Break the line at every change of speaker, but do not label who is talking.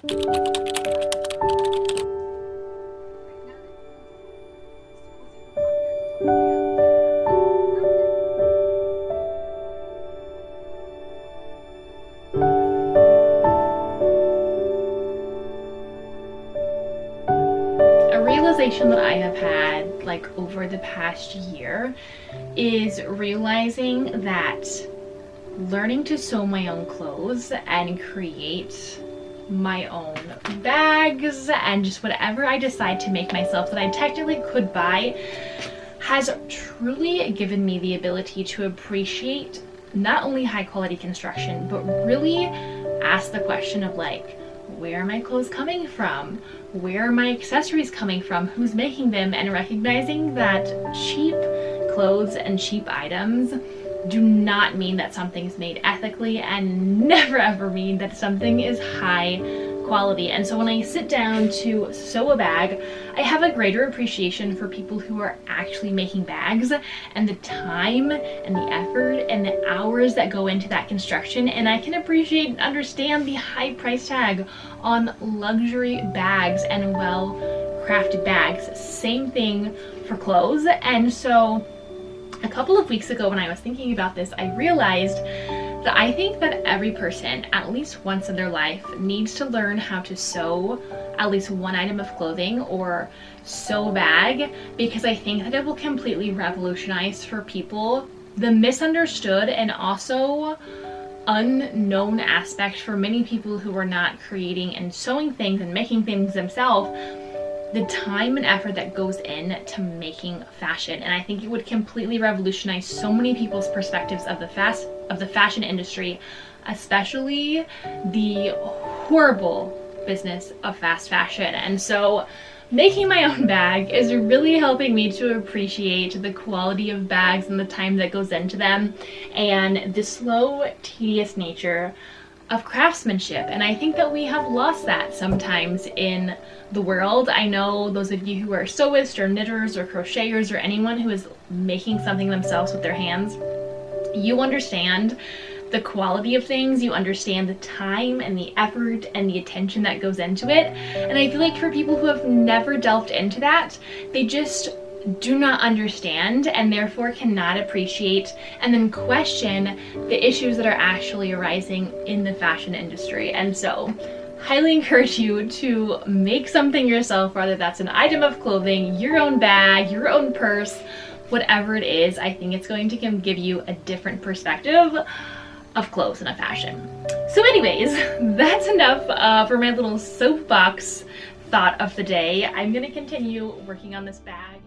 Realization that I have had like over the past year is realizing that learning to sew my own clothes and create my own bags and just whatever I decide to make myself that I technically could buy has truly given me the ability to appreciate not only high quality construction, but really ask the question of like, where are my clothes coming from? Where are my accessories coming from? Who's making them? And recognizing that cheap clothes and cheap items do not mean that something's made ethically, and never ever mean that something is high quality. And so when I sit down to sew a bag, I have a greater appreciation for people who are actually making bags and the time and the effort and the hours that go into that construction. And I can appreciate and understand the high price tag on luxury bags and well crafted bags. Same thing for clothes. And so a couple of weeks ago when I was thinking about this, I realized that I think that every person, at least once in their life, needs to learn how to sew at least one item of clothing or sew a bag, because I think that it will completely revolutionize for people the misunderstood and also unknown aspect for many people who are not creating and sewing things and making things themselves, the time and effort that goes into making fashion. And I think it would completely revolutionize so many people's perspectives of the fashion industry, especially the horrible business of fast fashion. And so making my own bag is really helping me to appreciate the quality of bags and the time that goes into them and the slow, tedious nature of craftsmanship. And I think that we have lost that sometimes in the world. I know those of you who are sewists or knitters or crocheters or anyone who is making something themselves with their hands, you understand the quality of things, you understand the time and the effort and the attention that goes into it. And I feel like for people who have never delved into that, they just do not understand and therefore cannot appreciate and then question the issues that are actually arising in the fashion industry. And so highly encourage you to make something yourself, whether that's an item of clothing, your own bag, your own purse, whatever it is. I think it's going to give you a different perspective of clothes and of fashion. So anyways, that's enough for my little soapbox thought of the day. I'm gonna continue working on this bag.